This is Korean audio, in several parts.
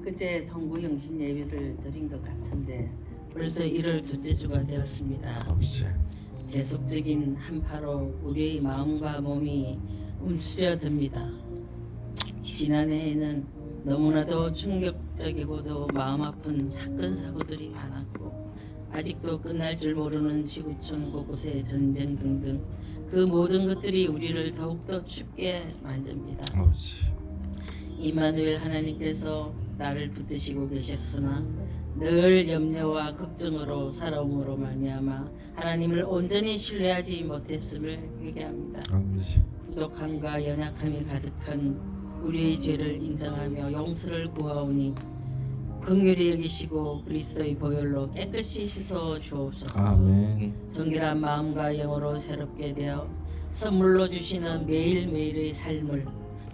그제 성부 영신 예배를 드린 것 같은데 벌써 1월 둘째 주가 되었습니다. 아버지. 계속적인 한파로 우리의 마음과 몸이 움츠려듭니다. 지난해에는 너무나도 충격적이고도 마음 아픈 사건 사고들이 많았고 아직도 끝날 줄 모르는 지구촌 곳곳의 전쟁 등등 그 모든 것들이 우리를 더욱더 춥게 만듭니다. 아버지. 이마누엘 하나님께서 나를 붙드시고 계셨으나 늘 염려와 걱정으로 살아옴으로 말미암아 하나님을 온전히 신뢰하지 못했음을 회개합니다. 아버지. 부족함과 연약함이 가득한 우리의 죄를 인정하며 용서를 구하오니 긍휼히 여기시고 그리스도의 보혈로 깨끗이 씻어 주옵소서. 아멘. 정결한 마음과 영으로 새롭게 되어 선물로 주시는 매일매일의 삶을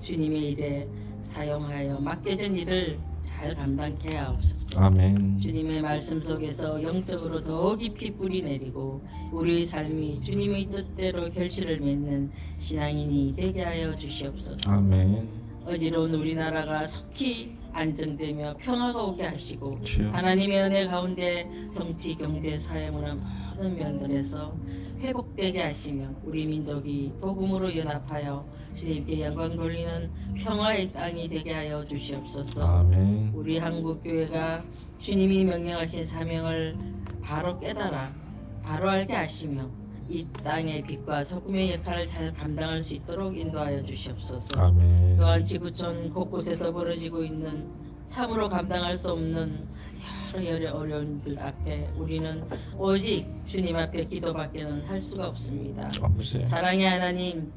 주님의 일에 사용하여 맡겨진 일을 잘 감당케 하옵소서. 아멘. 주님의 말씀 속에서 영적으로 더 깊이 뿌리 내리고 우리의 삶이 주님의 뜻대로 결실을 맺는 신앙인이 되게 하여 주시옵소서. 아멘. 어지러운 우리나라가 속히 안정되며 평화가 오게 하시고 주여. 하나님의 은혜 가운데 정치, 경제, 사회, 문화 모든 면들에서 회복되게 하시며 우리 민족이 복음으로 연합하여 주님께 영광 돌리는 평화의 땅이 되게 하여 주시옵소서. 아멘. 우리 한국교회가 주님이 명령하신 사명을 바로 깨달아 바로 알게 하시며 이 땅의 빛과 소금의 역할을 잘 감당할 수 있도록 인도하여 주시옵소서. 아멘. 또한 지구촌 곳곳에서 벌어지고 있는 참으로 감당할 수 없는 여러 어려움들 앞에 우리는 오직 주님 앞에 기도밖에는 할 수가 없습니다. 아버지. 사랑의 하나님,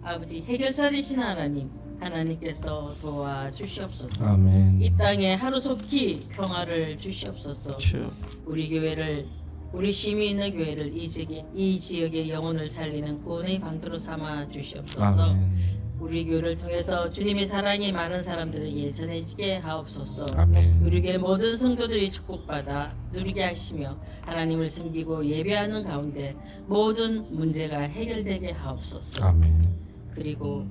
아버지 해결사 되신 하나님, 하나님께서 도와주시옵소서. 아멘. 이 땅에 하루속히 평화를 주시옵소서. 주여. 우리 교회를 우리 심이 있는 교회를 이 지역의 영혼을 살리는 구원의 방도로 삼아 주시옵소서. 아멘. 우리 교회를 통해서 주님의 사랑이 많은 사람들에게 전해지게 하옵소서. 아멘. 우리 교회 모든 성도들이 축복받아 누리게 하시며 하나님을 섬기고 예배하는 가운데 모든 문제가 해결되게 하옵소서. 아멘. 그리고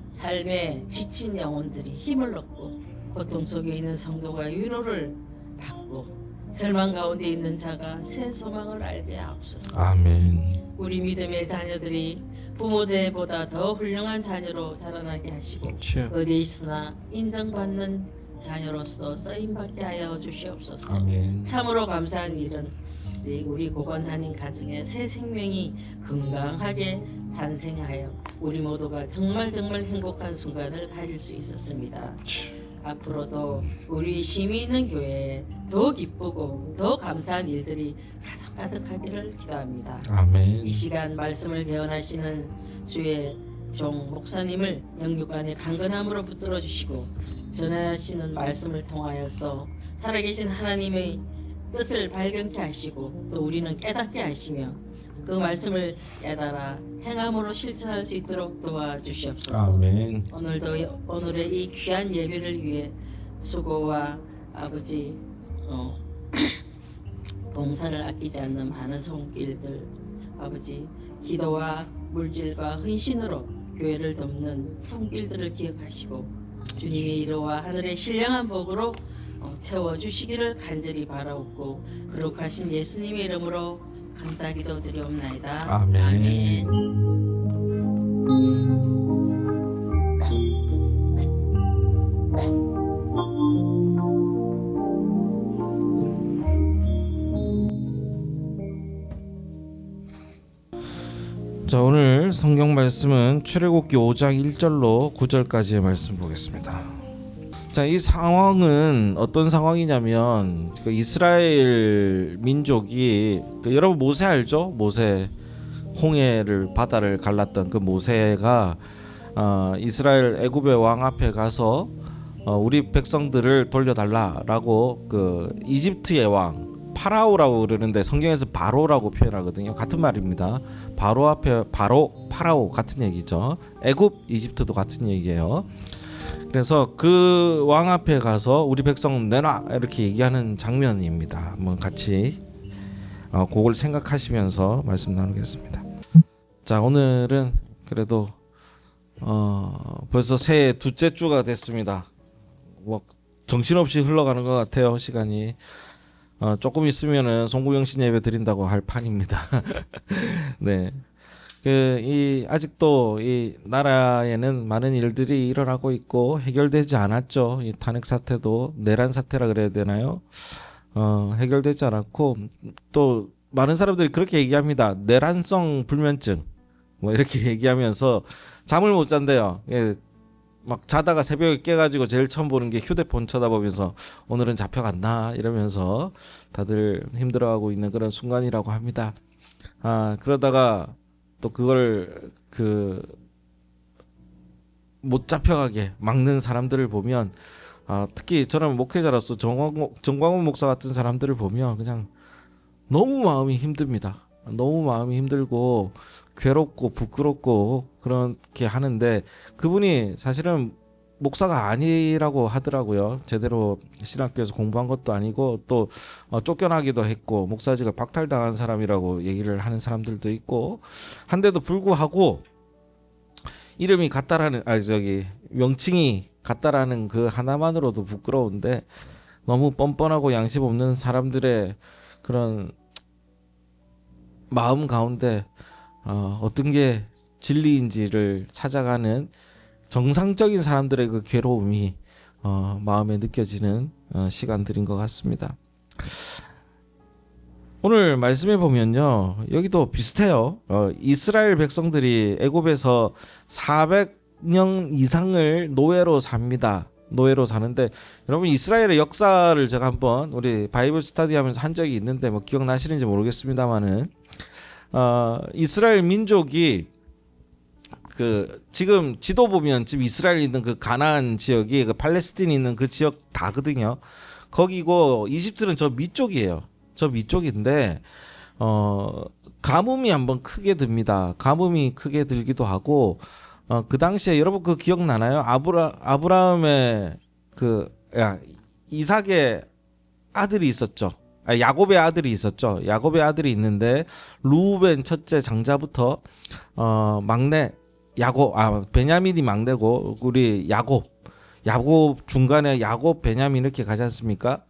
삶에 지친 영혼들이 힘을 얻고 고통 속에 있는 성도가 위로를 받고 절망 가운데 있는 자가 새 소망을 알게 하옵소서. 아멘. 우리 믿음의 자녀들이 부모들보다 더 훌륭한 자녀로 자라나게 하시고 주여. 어디에 있으나 인정받는 자녀로서 쓰임받게 하여 주시옵소서. 아멘. 참으로 감사한 일은 우리 고건사님 가정에 새 생명이 건강하게 탄생하여 우리 모두가 정말 행복한 순간을 가질 수 있었습니다. 앞으로도 우리 심이 있는 교회에 더 기쁘고 더 감사한 일들이 가득하기를 기도합니다. 아멘. 이 시간 말씀을 개헌하시는 주의 종 목사님을 영육간의 강건함으로 붙들어 주시고 전하시는 말씀을 통하여서 살아계신 하나님의 뜻을 발견케 하시고 또 우리는 깨닫게 하시며 그 말씀을 깨달아 행함으로 실천할 수 있도록 도와주시옵소서. 아멘. 오늘의 이 귀한 예배를 위해 수고와 아버지 봉사를 아끼지 않는 많은 손길들 아버지 기도와 물질과 헌신으로 교회를 돕는 손길들을 기억하시고 주님의 이름과 하늘의 신령한 복으로 채워주시기를 간절히 바라옵고 거룩하신 예수님의 이름으로 감사기도 드리옵나이다. 아멘. 아멘. 자, 오늘 성경 말씀은 출애굽기 5장 1절로 9절까지의 말씀 보겠습니다. 자, 이 상황은 어떤 상황이냐면 그 이스라엘 민족이 여러분 모세 알죠? 모세 홍해를 바다를 갈랐던 그 모세가 이스라엘 애굽의 왕 앞에 가서 우리 백성들을 돌려달라라고 그 이집트의 왕 파라오라고 그러는데 성경에서 바로라고 표현하거든요. 같은 말입니다. 바로 앞에 파라오 같은 얘기죠. 애굽 이집트도 같은 얘기예요. 그래서 그 왕 앞에 가서 우리 백성 내놔 이렇게 얘기하는 장면입니다. 한번 같이 그걸 생각하시면서 말씀 나누겠습니다. 자, 오늘은 그래도 벌써 새해 둘째 주가 됐습니다. 뭐 정신없이 흘러가는 것 같아요. 시간이 조금 있으면은 송구영신 예배 드린다고 할 판입니다. 네. 이 아직도 이 나라에는 많은 일들이 일어나고 있고 해결되지 않았죠. 이 탄핵 사태도 내란 사태라 그래야 되나요? 해결되지 않았고 또 많은 사람들이 그렇게 얘기합니다. 내란성 불면증 뭐 이렇게 얘기하면서 잠을 못 잔대요. 예, 막 자다가 새벽에 깨가지고 제일 처음 보는 게 휴대폰 쳐다보면서 오늘은 잡혀갔나 이러면서 다들 힘들어하고 있는 그런 순간이라고 합니다. 그러다가 또 그걸 못 잡혀가게 막는 사람들을 보면 특히 저는 목회자로서 정광훈 목사 같은 사람들을 보면 그냥 너무 마음이 힘듭니다. 너무 마음이 힘들고 괴롭고 부끄럽고 그렇게 하는데 그분이 사실은 목사가 아니라고 하더라고요. 제대로 신학교에서 공부한 것도 아니고 또 쫓겨나기도 했고 목사직을 박탈당한 사람이라고 얘기를 하는 사람들도 있고 한데도 불구하고 이름이 같다라는 명칭이 같다라는 그 하나만으로도 부끄러운데 너무 뻔뻔하고 양심 없는 사람들의 그런 마음 가운데 어떤 게 진리인지를 찾아가는 정상적인 사람들의 그 괴로움이 마음에 느껴지는 시간들인 것 같습니다. 오늘 말씀해 보면요, 여기도 비슷해요. 이스라엘 백성들이 애굽에서 400년 이상을 노예로 삽니다. 노예로 사는데 여러분 이스라엘의 역사를 제가 한번 우리 바이블 스터디하면서 한 적이 있는데 뭐 기억나시는지 모르겠습니다만은 이스라엘 민족이 지금 지도 보면 지금 이스라엘 있는 그 가나안 지역이 그 팔레스틴 있는 그 지역 다거든요. 거기고 이집트는 저 밑쪽이에요. 저 밑쪽인데 가뭄이 한번 크게 듭니다. 가뭄이 크게 들기도 하고 그 당시에 여러분 그 기억나나요? 아브라함의 이삭의 아들이 있었죠. 야곱의 아들이 있었죠. 야곱의 아들이 있는데 루벤 첫째 장자부터 막내 베냐민이 막내고 우리 야곱 중간에 야곱 베냐민 이렇게 가지 않습니까?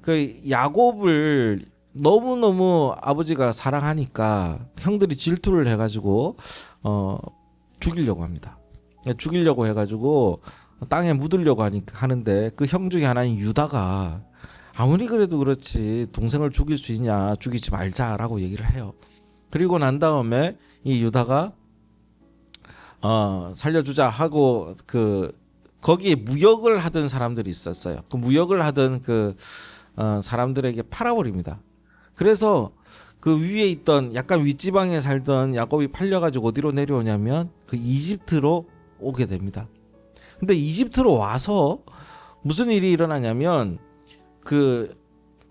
그 야곱을 너무너무 아버지가 사랑하니까 형들이 질투를 해가지고 죽이려고 합니다. 죽이려고 해가지고 땅에 묻으려고 하는데 그 형 중에 하나인 유다가 아무리 그래도 그렇지 동생을 죽일 수 있냐, 죽이지 말자라고 얘기를 해요. 그리고 난 다음에 이 유다가 살려주자 하고 거기에 무역을 하던 사람들이 있었어요. 그 무역을 하던 사람들에게 팔아버립니다. 그래서 그 위에 있던 약간 윗지방에 살던 야곱이 팔려가지고 어디로 내려오냐면 그 이집트로 오게 됩니다. 근데 이집트로 와서 무슨 일이 일어나냐면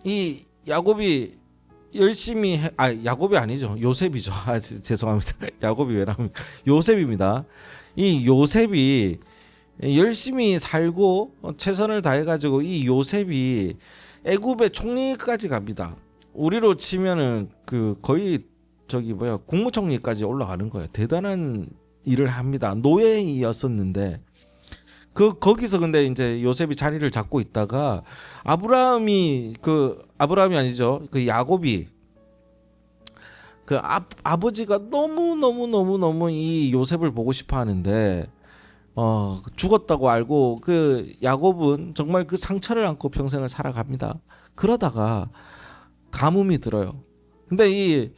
이 야곱이 열심히 야곱이 아니죠. 요셉이죠. 죄송합니다. 야곱이 왜냐면 요셉입니다. 이 요셉이 열심히 살고 최선을 다해가지고 이 요셉이 애굽의 총리까지 갑니다. 우리로 치면은 거의 국무총리까지 올라가는 거예요. 대단한 일을 합니다. 노예이었었는데 거기서 근데 이제 요셉이 자리를 잡고 있다가 아브라함이 아니죠. 야곱이 아버지가 너무 이 요셉을 보고 싶어 하는데 죽었다고 알고 야곱은 정말 그 상처를 안고 평생을 살아갑니다. 그러다가 가뭄이 들어요. 근데 이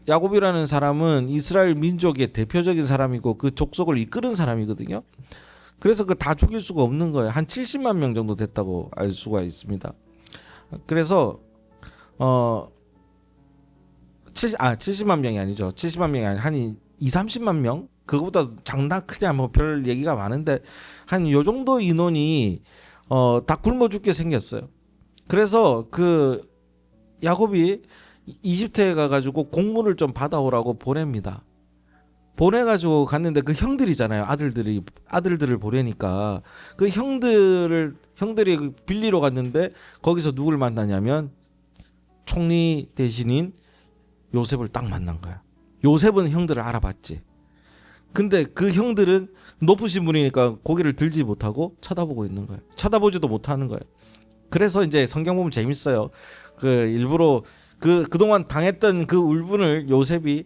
야곱이라는 사람은 이스라엘 민족의 대표적인 사람이고 그 족속을 이끄는 사람이거든요. 그래서 다 죽일 수가 없는 거예요. 한 70만 명 정도 됐다고 알 수가 있습니다. 그래서 70만 명이 아니죠. 70만 명이 아니라 한 2, 30만 명? 그거보다 작나 크냐 뭐 별 얘기가 많은데 한 요 정도 인원이 다 굶어 죽게 생겼어요. 그래서 야곱이 이집트에 가가지고 공문을 좀 받아오라고 보냅니다. 보내가지고 갔는데 그 형들이잖아요. 아들들을 보내니까 그 형들이 빌리러 갔는데 거기서 누굴 만나냐면 총리 대신인 요셉을 딱 만난 거야. 요셉은 형들을 알아봤지. 근데 그 형들은 높으신 분이니까 고개를 들지 못하고 쳐다보고 있는 거예요. 쳐다보지도 못하는 거예요. 그래서 이제 성경 보면 재밌어요. 그 일부러 그동안 당했던 그 울분을 요셉이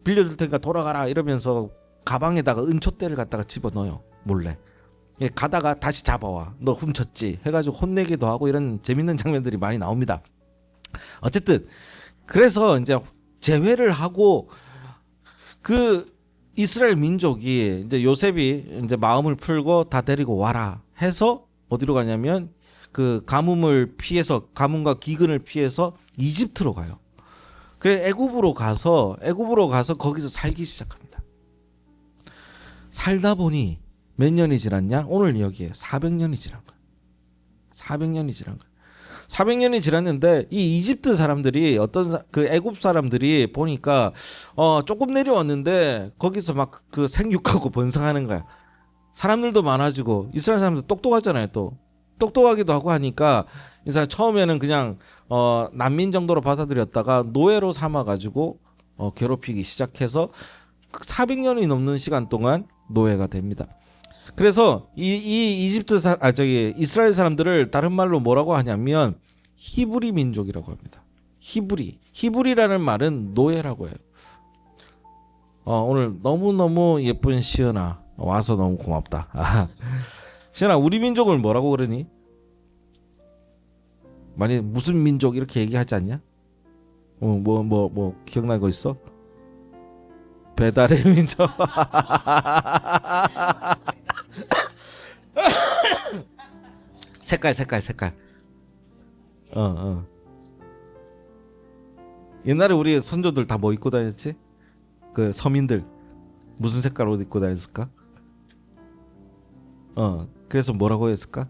빌려줄 테니까 돌아가라 이러면서 가방에다가 은촛대를 갖다가 집어넣어요. 몰래. 가다가 다시 잡아와. 너 훔쳤지. 해가지고 혼내기도 하고 이런 재밌는 장면들이 많이 나옵니다. 어쨌든 그래서 이제 재회를 하고 그 이스라엘 민족이 이제 요셉이 이제 마음을 풀고 다 데리고 와라 해서 어디로 가냐면 그 가뭄과 기근을 피해서 이집트로 가요. 그래 애굽으로 가서 거기서 살기 시작합니다. 살다 보니 몇 년이 지났냐? 오늘 여기에 400년이 지난 거예요. 400년이 지난 거예요. 400년이 지났는데 이 이집트 사람들이 그 애굽 사람들이 보니까 조금 내려왔는데 거기서 막 그 생육하고 번성하는 거야. 사람들도 많아지고 이스라엘 사람들 똑똑하잖아요. 또 똑똑하기도 하고 하니까 이 사람 처음에는 그냥 난민 정도로 받아들였다가 노예로 삼아가지고 괴롭히기 시작해서 400년이 넘는 시간 동안 노예가 됩니다. 그래서 이 이스라엘 사람들을 다른 말로 뭐라고 하냐면 히브리 민족이라고 합니다. 히브리라는 말은 노예라고 해요. 오늘 너무너무 예쁜 시은아 와서 너무 고맙다. 시은아 우리 민족을 뭐라고 그러니? 많이 무슨 민족 이렇게 얘기하지 않냐? 뭐 기억나는 거 있어? 배달의 민족. 색깔. 옛날에 우리 선조들 다 뭐 입고 다녔지? 그 서민들 무슨 색깔 옷 입고 다녔을까? 그래서 뭐라고 했을까?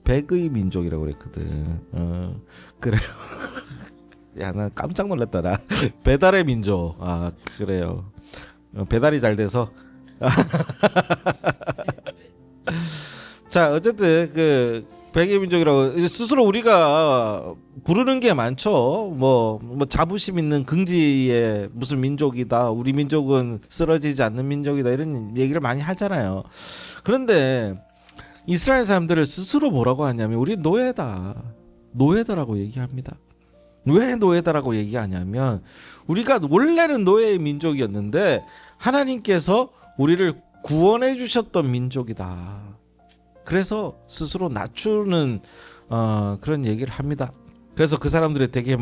백의 민족이라고 그랬거든. 그래요. 야, 나 깜짝 놀랐다. 나 배달의 민족. 그래요. 배달이 잘 돼서. 자, 어쨌든 그 백의 민족이라고 스스로 우리가 부르는 게 많죠. 뭐 자부심 있는 긍지의 무슨 민족이다. 우리 민족은 쓰러지지 않는 민족이다. 이런 얘기를 많이 하잖아요. 그런데 이스라엘 사람들을 스스로 뭐라고 하냐면 우리 노예다라고 얘기합니다. 왜 노예다라고 얘기하냐면 우리가 원래는 노예의 민족이었는데 하나님께서 우리를 구원해 주셨던 민족이다. 그래서 스스로 낮추는 그런 얘기를 합니다. 그래서 그 사람들이 되게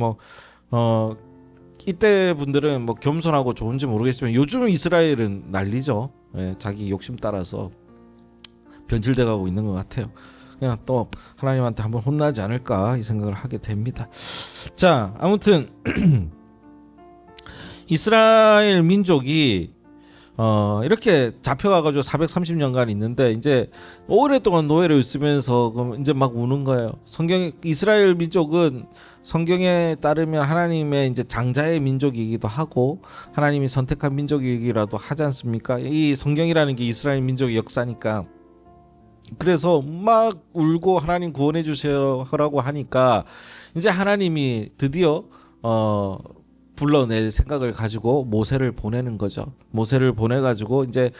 이때 분들은 뭐 겸손하고 좋은지 모르겠지만 요즘 이스라엘은 난리죠. 자기 욕심 따라서 변질돼 가고 있는 것 같아요. 그냥 또 하나님한테 한번 혼나지 않을까 이 생각을 하게 됩니다. 자, 아무튼 이스라엘 민족이 이렇게 잡혀가가지고 430년간 있는데 이제 오랫동안 노예로 있으면서 이제 막 우는 거예요. 이스라엘 민족은 성경에 따르면 하나님의 이제 장자의 민족이기도 하고 하나님이 선택한 민족이기라도 하지 않습니까? 이 성경이라는 게 이스라엘 민족의 역사니까. 그래서 막 울고 하나님 구원해 주세요라고 하니까 이제 하나님이 드디어 불러낼 생각을 가지고 모세를 보내는 거죠. 모세를 보내가지고 이제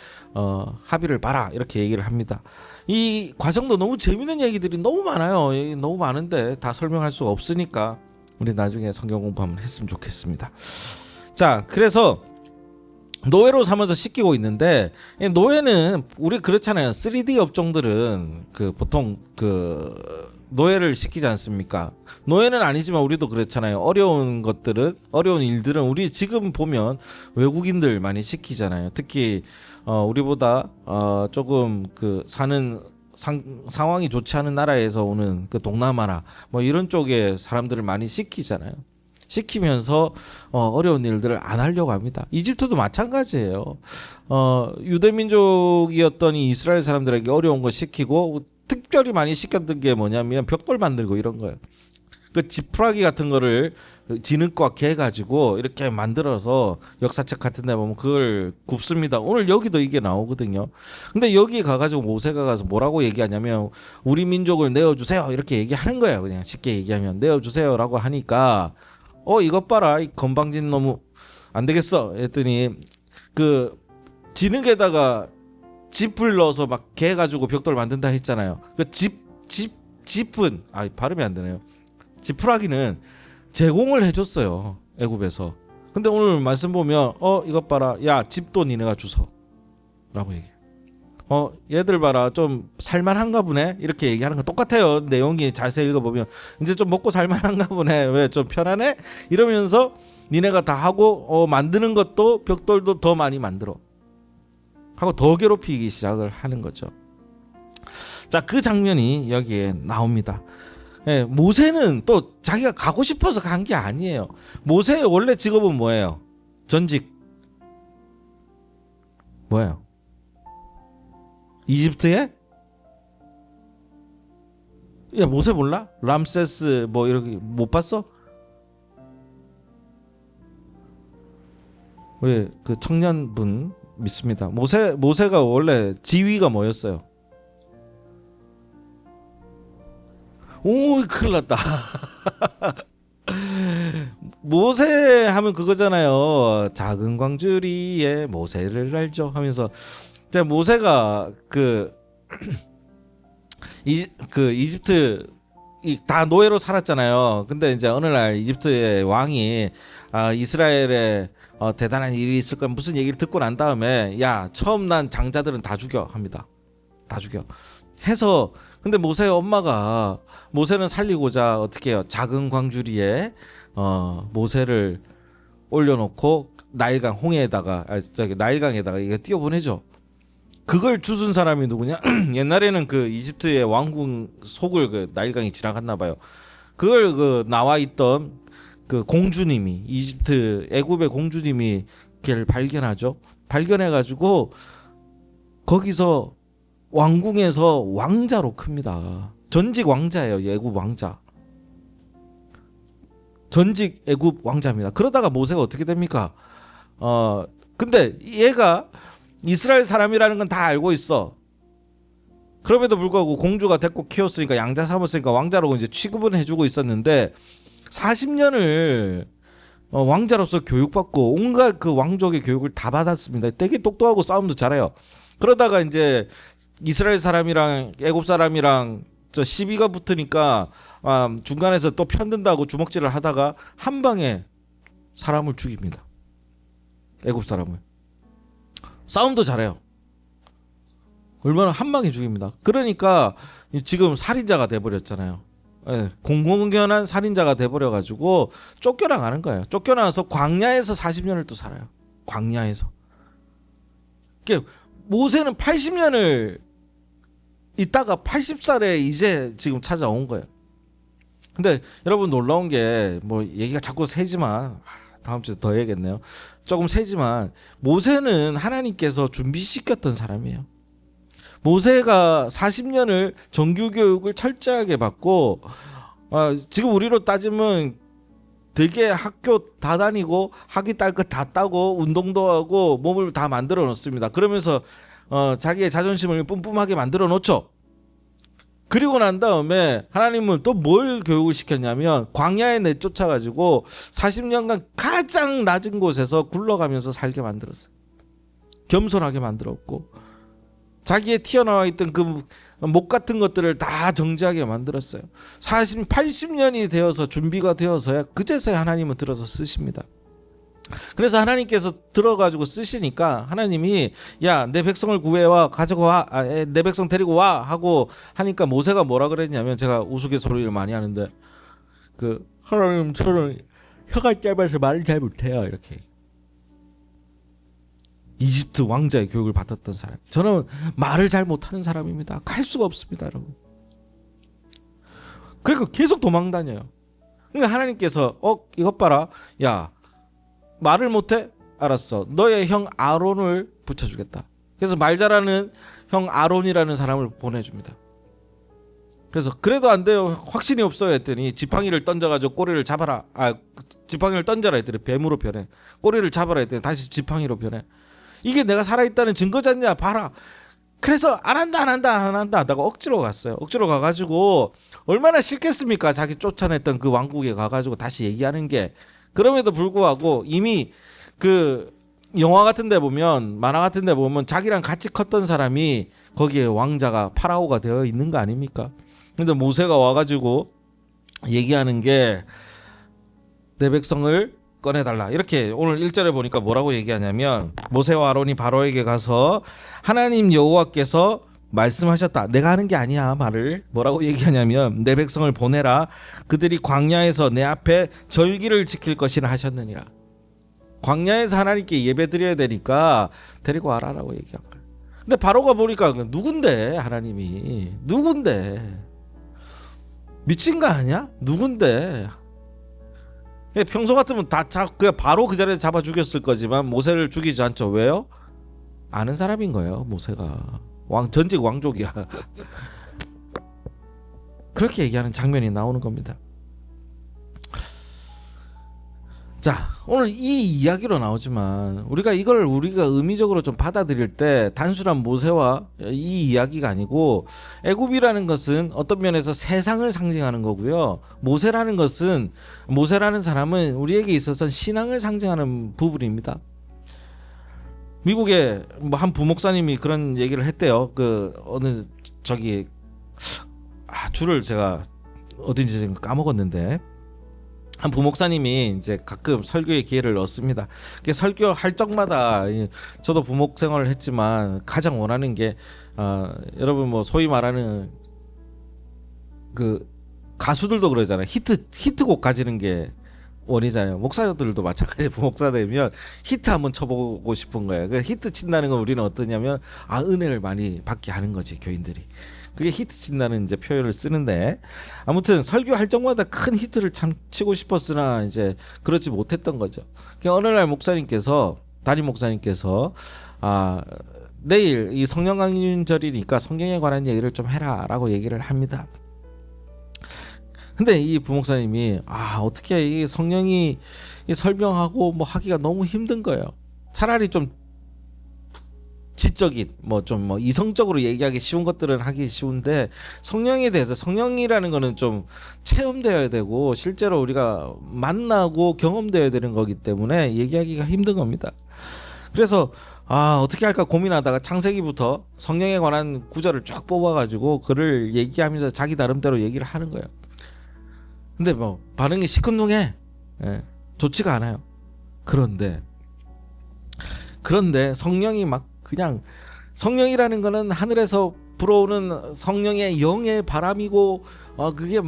합의를 봐라 이렇게 얘기를 합니다. 이 과정도 너무 재밌는 얘기들이 너무 많아요. 너무 많은데 다 설명할 수가 없으니까 우리 나중에 성경 공부 한번 했으면 좋겠습니다. 자, 그래서 노예로 삼아서 씻기고 있는데 노예는 우리 그렇잖아요. 3D 업종들은 보통 노예를 시키지 않습니까? 노예는 아니지만 우리도 그렇잖아요. 어려운 일들은 우리 지금 보면 외국인들 많이 시키잖아요. 특히 우리보다 조금 사는 상황이 좋지 않은 나라에서 오는 동남아나 뭐 이런 쪽에 사람들을 많이 시키잖아요. 시키면서 어려운 일들을 안 하려고 합니다. 이집트도 마찬가지예요. 유대민족이었던 이 이스라엘 사람들에게 어려운 거 시키고 특별히 많이 시켰던 게 뭐냐면 벽돌 만들고 이런 거예요. 그 지푸라기 같은 거를 진흙과 개 가지고 이렇게 만들어서 역사책 같은 데 보면 그걸 굽습니다. 오늘 여기도 이게 나오거든요. 근데 여기 가가지고 모세가 가서 뭐라고 얘기하냐면 우리 민족을 내어주세요 이렇게 얘기하는 거예요. 그냥 쉽게 얘기하면 내어주세요라고 하니까 이것 봐라 이 건방진 놈 안 되겠어 했더니 그 진흙에다가 짚을 넣어서 막 개 가지고 벽돌 만든다 했잖아요. 그 짚은 발음이 안 되네요. 지푸라기는 제공을 해줬어요, 애굽에서. 근데 오늘 말씀 보면 이것 봐라, 야 집도 니네가 주소라고 얘기해. 얘들 봐라, 좀 살만한가 보네, 이렇게 얘기하는 거 똑같아요. 내용이 자세히 읽어보면 이제 좀 먹고 살만한가 보네, 왜 좀 편하네, 이러면서 니네가 다 하고 만드는 것도 벽돌도 더 많이 만들어 하고 더 괴롭히기 시작을 하는 거죠. 자, 그 장면이 여기에 나옵니다. 예, 모세는 또 자기가 가고 싶어서 간 게 아니에요. 모세의 원래 직업은 뭐예요? 전직 뭐예요? 이집트에? 야, 모세 몰라? 람세스 뭐 이렇게 못 봤어? 우리 그 청년분 믿습니다. 모세가 원래 지위가 뭐였어요? 오, 큰일 났다. 모세 하면 그거잖아요. 작은 광주리에 모세를 알죠 하면서, 모세가 그 이집트 다 노예로 살았잖아요. 근데 이제 어느 날 이집트의 왕이 이스라엘에 대단한 일이 있을 거야 무슨 얘기를 듣고 난 다음에, 야 처음 난 장자들은 다 죽여 합니다. 다 죽여 해서, 근데 모세의 엄마가 모세는 살리고자 어떻게 해요? 작은 광주리에 모세를 올려놓고 나일강 홍해에다가 나일강에다가 이거 띄워보내죠. 그걸 주순 사람이 누구냐? 옛날에는 그 이집트의 왕궁 속을 그 나일강이 지나갔나 봐요. 그걸 그 나와 있던 그 공주님이, 이집트 애굽의 공주님이 걔를 발견하죠. 발견해가지고 거기서 왕궁에서 왕자로 큽니다. 전직 왕자예요. 애굽 왕자. 전직 애굽 왕자입니다. 그러다가 모세가 어떻게 됩니까? 근데 얘가 이스라엘 사람이라는 건 다 알고 있어. 그럼에도 불구하고 공주가 데리고 키웠으니까, 양자 삼았으니까 왕자라고 이제 취급은 해주고 있었는데 40년을 왕자로서 교육받고 온갖 그 왕족의 교육을 다 받았습니다. 되게 똑똑하고 싸움도 잘해요. 그러다가 이제 이스라엘 사람이랑 애굽 사람이랑 시비가 붙으니까 중간에서 또 편든다고 주먹질을 하다가 한 방에 사람을 죽입니다. 애굽 사람을. 싸움도 잘해요. 얼마나 한 방에 죽입니다. 그러니까 지금 살인자가 돼버렸잖아요. 공공연한 살인자가 돼버려가지고 쫓겨나가는 거예요. 쫓겨나서 광야에서 40년을 또 살아요. 광야에서. 모세는 80년을 있다가 80살에 이제 지금 찾아온 거예요. 근데 여러분 놀라운 게, 뭐 얘기가 자꾸 새지만 다음 주에 더 해야겠네요. 조금 새지만 모세는 하나님께서 준비시켰던 사람이에요. 모세가 40년을 정규교육을 철저하게 받고, 지금 우리로 따지면 되게 학교 다 다니고 학위 딸 것 다 따고 운동도 하고 몸을 다 만들어 놓습니다. 그러면서 자기의 자존심을 뿜뿜하게 만들어 놓죠. 그리고 난 다음에 하나님은 또 뭘 교육을 시켰냐면 광야에 내쫓아가지고 40년간 가장 낮은 곳에서 굴러가면서 살게 만들었어요. 겸손하게 만들었고, 자기의 튀어나와 있던 그 목 같은 것들을 다 정지하게 만들었어요. 80년이 되어서 준비가 되어서야 그제서야 하나님은 들어서 쓰십니다. 그래서 하나님께서 들어가지고 쓰시니까 하나님이 야 내 백성을 구해와 가지고 와, 내 백성 데리고 와 하고 하니까 모세가 뭐라 그랬냐면, 제가 우스갯소리를 많이 하는데 그 하나님 저는 혀가 짧아서 말을 잘 못해요 이렇게. 이집트 왕자의 교육을 받았던 사람. 저는 말을 잘 못하는 사람입니다. 갈 수가 없습니다 여러분. 그러니까 계속 도망다녀요. 그러니까 하나님께서 이것 봐라, 야 말을 못해? 알았어. 너의 형 아론을 붙여주겠다. 그래서 말 잘하는 형 아론이라는 사람을 보내줍니다. 그래서 그래도 안 돼요. 확신이 없어요 했더니 지팡이를 던져가지고 꼬리를 잡아라. 지팡이를 던져라 했더니 뱀으로 변해. 꼬리를 잡아라 했더니 다시 지팡이로 변해. 이게 내가 살아있다는 증거잖냐 봐라. 그래서 안 한다 하다가 억지로 갔어요. 억지로 가가지고 얼마나 싫겠습니까? 자기 쫓아냈던 그 왕국에 가가지고 다시 얘기하는 게. 그럼에도 불구하고 이미 그 영화 같은 데 보면, 만화 같은 데 보면 자기랑 같이 컸던 사람이 거기에 왕자가 파라오가 되어 있는 거 아닙니까? 근데 모세가 와가지고 얘기하는 게 내 백성을 꺼내달라. 이렇게 오늘 1절에 보니까 뭐라고 얘기하냐면, 모세와 아론이 바로에게 가서 하나님 여호와께서 말씀하셨다. 내가 하는 게 아니야. 말을 뭐라고 얘기하냐면, 내 백성을 보내라. 그들이 광야에서 내 앞에 절기를 지킬 것이라 하셨느니라. 광야에서 하나님께 예배 드려야 되니까 데리고 와라라고 얘기한 거야. 근데 바로가 보니까 누군데, 하나님이 누군데, 미친 거 아니야? 누군데? 평소 같으면 그냥 바로 그 자리에 잡아 죽였을 거지만 모세를 죽이지 않죠. 왜요? 아는 사람인 거예요. 모세가 전직 왕족이야. 그렇게 얘기하는 장면이 나오는 겁니다. 자, 오늘 이 이야기로 나오지만 우리가 의미적으로 좀 받아들일 때 단순한 모세와 이 이야기가 아니고, 애굽이라는 것은 어떤 면에서 세상을 상징하는 거고요. 모세라는 사람은 우리에게 있어서 신앙을 상징하는 부분입니다. 미국의 한 부목사님이 그런 얘기를 했대요. 줄을 제가 어딘지 지금 까먹었는데, 한 부목사님이 이제 가끔 설교의 기회를 얻습니다. 설교할 적마다, 저도 부목 생활을 했지만 가장 원하는 게 여러분 뭐 소위 말하는 그 가수들도 그러잖아요. 히트곡 가지는 게 원이잖아요. 목사들도 마찬가지. 부목사 되면 히트 한번 쳐보고 싶은 거예요. 그 히트 친다는 건 우리는 어떠냐면, 은혜를 많이 받게 하는 거지, 교인들이. 그게 히트 친다는 이제 표현을 쓰는데, 아무튼 설교할 적마다 큰 히트를 참 치고 싶었으나 이제 그렇지 못했던 거죠. 어느 날 담임 목사님께서 내일 이 성령 강림절이니까 성경에 관한 얘기를 좀 해라라고 얘기를 합니다. 근데 이 부목사님이 어떻게 이 성령이 설명하고 뭐 하기가 너무 힘든 거예요. 차라리 좀 지적인 이성적으로 얘기하기 쉬운 것들은 하기 쉬운데, 성령에 대해서, 성령이라는 거는 좀 체험되어야 되고 실제로 우리가 만나고 경험되어야 되는 거기 때문에 얘기하기가 힘든 겁니다. 그래서 어떻게 할까 고민하다가 창세기부터 성령에 관한 구절을 쫙 뽑아가지고 그를 얘기하면서 자기 나름대로 얘기를 하는 거예요. 근데 반응이 시큰둥해. 좋지가 않아요. 그런데 성령이 그냥, 성령이라는 거는 하늘에서 불어오는 성령의 영의 바람이고, 그게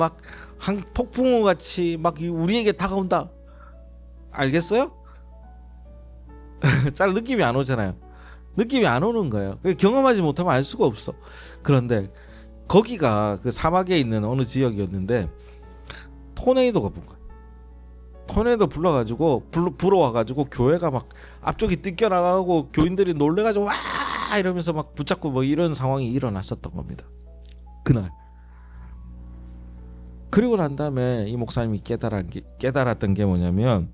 한 폭풍우 같이 우리에게 다가온다. 알겠어요? 잘 느낌이 안 오잖아요. 느낌이 안 오는 거예요. 경험하지 못하면 알 수가 없어. 그런데 거기가 그 사막에 있는 어느 지역이었는데 토네이도가 본 거예요. 토네이도 불어와가지고 교회가 앞쪽이 뜯겨나가고 교인들이 놀래가지고 와 이러면서 붙잡고 이런 상황이 일어났었던 겁니다. 그날. 그리고 난 다음에 이 목사님이 깨달았던 게 뭐냐면,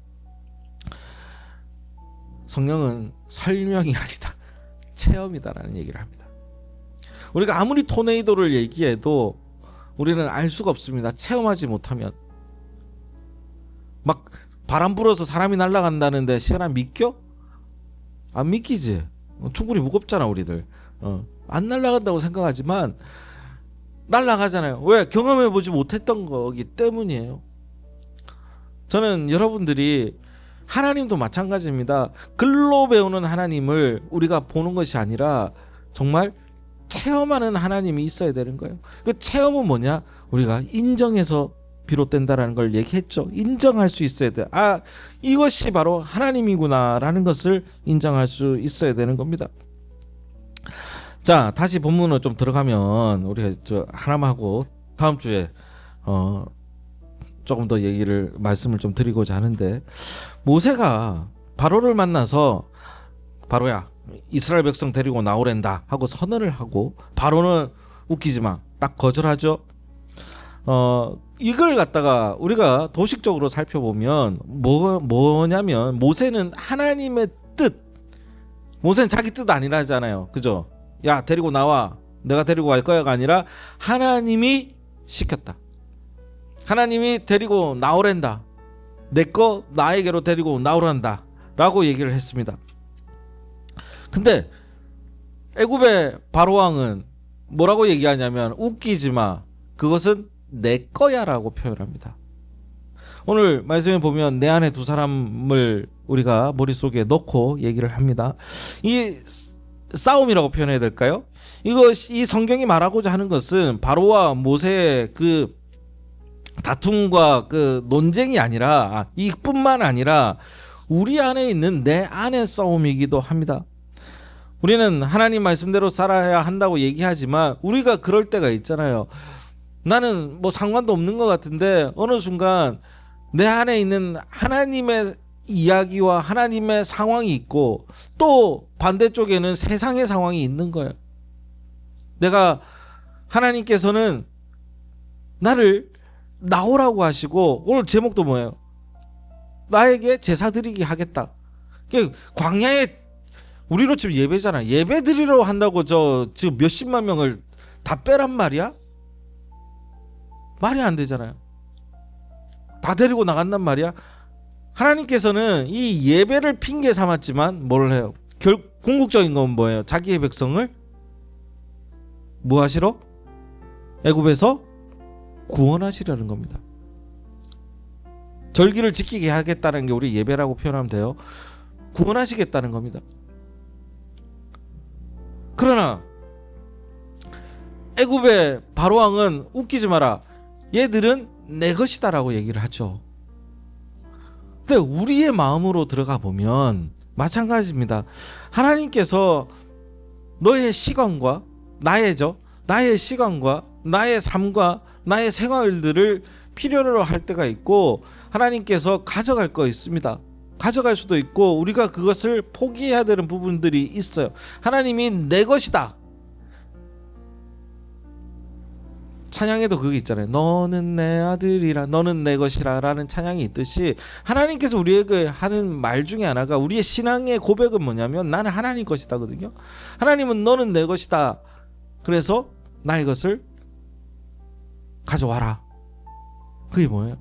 성령은 설명이 아니다, 체험이다라는 얘기를 합니다. 우리가 아무리 토네이도를 얘기해도 우리는 알 수가 없습니다. 체험하지 못하면. 바람 불어서 사람이 날아간다는데 시간아 믿겨? 안 믿기지. 충분히 무겁잖아 우리들. 안 날아간다고 생각하지만 날아가잖아요. 왜? 경험해보지 못했던 거기 때문이에요. 저는 여러분들이, 하나님도 마찬가지입니다. 글로 배우는 하나님을 우리가 보는 것이 아니라 정말 체험하는 하나님이 있어야 되는 거예요. 그 체험은 뭐냐? 우리가 인정해서 비롯된다라는 걸 얘기했죠. 인정할 수 있어야 돼. 이것이 바로 하나님이구나라는 것을 인정할 수 있어야 되는 겁니다. 자, 다시 본문으로 좀 들어가면, 우리가 하나만 하고 다음 주에 조금 더 말씀을 좀 드리고자 하는데, 모세가 바로를 만나서, 바로야 이스라엘 백성 데리고 나오랜다 하고 선언을 하고, 바로는 웃기지 마, 딱 거절하죠. 이걸 갖다가 우리가 도식적으로 살펴보면 뭐냐면, 모세는 하나님의 뜻, 모세는 자기 뜻 아니라잖아요. 그죠? 야 데리고 나와, 내가 데리고 갈 거야가 아니라 하나님이 시켰다. 하나님이 데리고 나오랜다. 나에게로 데리고 나오란다 라고 얘기를 했습니다. 근데 애굽의 바로 왕은 뭐라고 얘기하냐면 웃기지 마. 그것은 내 거야라고 표현합니다. 오늘 말씀에 보면 내 안에 두 사람을 우리가 머릿속에 넣고 얘기를 합니다. 이 싸움이라고 표현해야 될까요? 이 성경이 말하고자 하는 것은 바로와 모세의 그 다툼과 그 논쟁이 아니라 이뿐만 아니라 우리 안에 있는 내 안의 싸움이기도 합니다. 우리는 하나님 말씀대로 살아야 한다고 얘기하지만 우리가 그럴 때가 있잖아요. 나는 뭐 상관도 없는 것 같은데 어느 순간 내 안에 있는 하나님의 이야기와 하나님의 상황이 있고 또 반대쪽에는 세상의 상황이 있는 거예요. 내가 하나님께서는 나를 나오라고 하시고 오늘 제목도 뭐예요? 나에게 제사 드리게 하겠다. 광야에 우리로 지금 예배잖아. 예배 드리러 한다고 지금 몇십만 명을 다 빼란 말이야? 말이 안 되잖아요. 다 데리고 나간단 말이야. 하나님께서는 이 예배를 핑계 삼았지만 뭘 해요? 궁극적인 건 뭐예요? 자기의 백성을 뭐 하시러? 애굽에서 구원하시려는 겁니다. 절기를 지키게 하겠다는 게 우리 예배라고 표현하면 돼요. 구원하시겠다는 겁니다. 그러나 애굽의 바로왕은 웃기지 마라. 얘들은 내 것이다라고 얘기를 하죠. 근데 우리의 마음으로 들어가 보면 마찬가지입니다. 하나님께서 너의 시간과 나의 시간과 나의 삶과 나의 생활들을 필요로 할 때가 있고 하나님께서 가져갈 거 있습니다. 가져갈 수도 있고 우리가 그것을 포기해야 되는 부분들이 있어요. 하나님이 내 것이다. 찬양에도 그게 있잖아요. 너는 내 아들이라 너는 내 것이라 라는 찬양이 있듯이 하나님께서 우리에게 하는 말 중에 하나가 우리의 신앙의 고백은 뭐냐면 나는 하나님 것이다거든요. 하나님은 너는 내 것이다. 그래서 나의 것을 가져와라. 그게 뭐예요?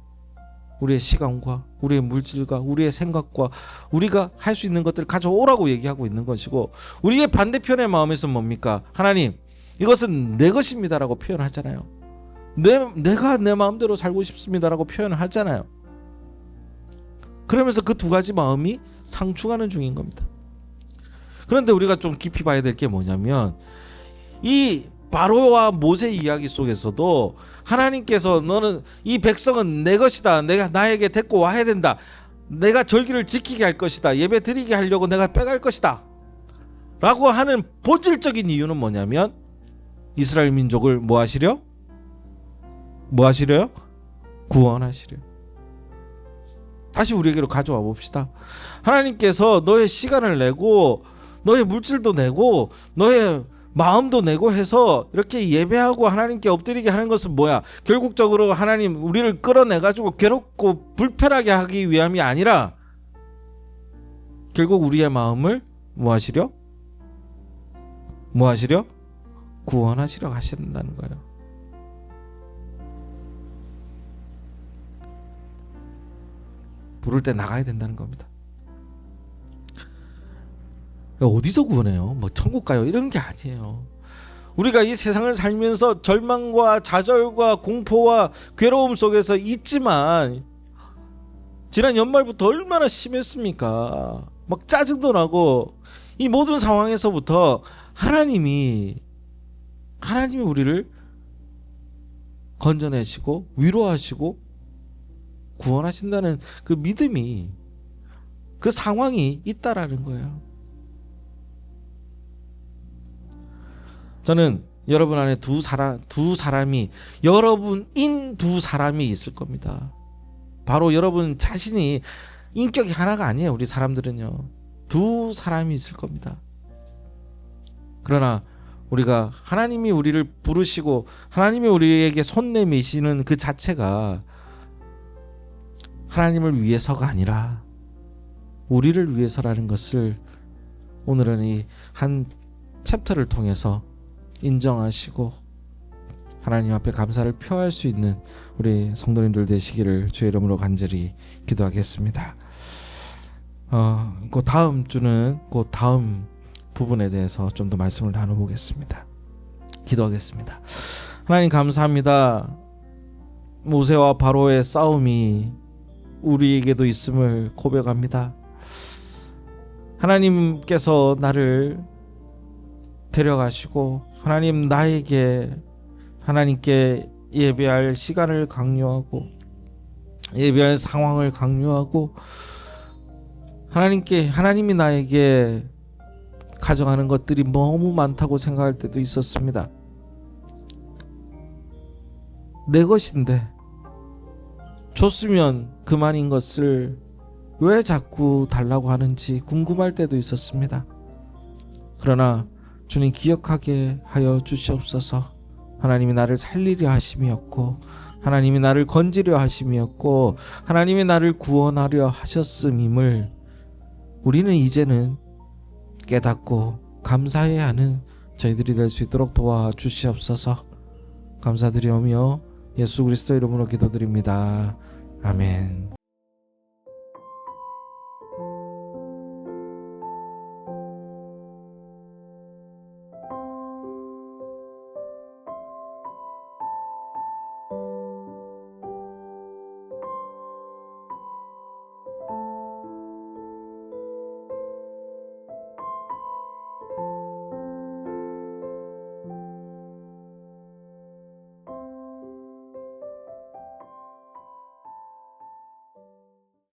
우리의 시간과 우리의 물질과 우리의 생각과 우리가 할 수 있는 것들을 가져오라고 얘기하고 있는 것이고 우리의 반대편의 마음에서는 뭡니까? 하나님 이것은 내 것입니다라고 표현하잖아요. 내가 내 마음대로 살고 싶습니다라고 표현을 하잖아요. 그러면서 그 두 가지 마음이 상충하는 중인 겁니다. 그런데 우리가 좀 깊이 봐야 될 게 뭐냐면 이 바로와 모세 이야기 속에서도 하나님께서 너는 이 백성은 내 것이다. 내가 나에게 데리고 와야 된다. 내가 절기를 지키게 할 것이다. 예배 드리게 하려고 내가 빼갈 것이다. 라고 하는 본질적인 이유는 뭐냐면 이스라엘 민족을 뭐 하시려? 뭐 하시려요? 구원하시려. 다시 우리에게로 가져와 봅시다. 하나님께서 너의 시간을 내고 너의 물질도 내고 너의 마음도 내고 해서 이렇게 예배하고 하나님께 엎드리게 하는 것은 뭐야? 결국적으로 하나님 우리를 끌어내가지고 괴롭고 불편하게 하기 위함이 아니라 결국 우리의 마음을 뭐 하시려? 뭐 하시려? 구원하시려 하신다는 거예요. 부를 때 나가야 된다는 겁니다. 어디서 구원해요? 뭐 천국 가요? 이런 게 아니에요. 우리가 이 세상을 살면서 절망과 좌절과 공포와 괴로움 속에서 있지만 지난 연말부터 얼마나 심했습니까? 막 짜증도 나고 이 모든 상황에서부터 하나님이 우리를 건져내시고 위로하시고 구원하신다는 그 믿음이 그 상황이 있다라는 거예요. 저는 여러분 안에 여러분인 두 사람이 있을 겁니다. 바로 여러분 자신이 인격이 하나가 아니에요. 우리 사람들은요. 두 사람이 있을 겁니다. 그러나 우리가 하나님이 우리를 부르시고 하나님이 우리에게 손 내미시는 그 자체가 하나님을 위해서가 아니라 우리를 위해서라는 것을 오늘은 이 한 챕터를 통해서 인정하시고 하나님 앞에 감사를 표할 수 있는 우리 성도님들 되시기를 주의 이름으로 간절히 기도하겠습니다. 그 다음 주는 그 다음 부분에 대해서 좀 더 말씀을 나눠보겠습니다. 기도하겠습니다. 하나님 감사합니다. 모세와 바로의 싸움이 우리에게도 있음을 고백합니다. 하나님께서 나를 데려가시고 하나님 나에게 하나님께 예배할 시간을 강요하고 예배할 상황을 강요하고 하나님이 나에게 가져가는 것들이 너무 많다고 생각할 때도 있었습니다. 내 것인데 줬으면 그만인 것을 왜 자꾸 달라고 하는지 궁금할 때도 있었습니다. 그러나 주님 기억하게 하여 주시옵소서. 하나님이 나를 살리려 하심이었고 하나님이 나를 건지려 하심이었고 하나님이 나를 구원하려 하셨음임을 우리는 이제는 깨닫고 감사해야 하는 저희들이 될 수 있도록 도와주시옵소서. 감사드리오며 예수 그리스도 이름으로 기도드립니다. 아멘.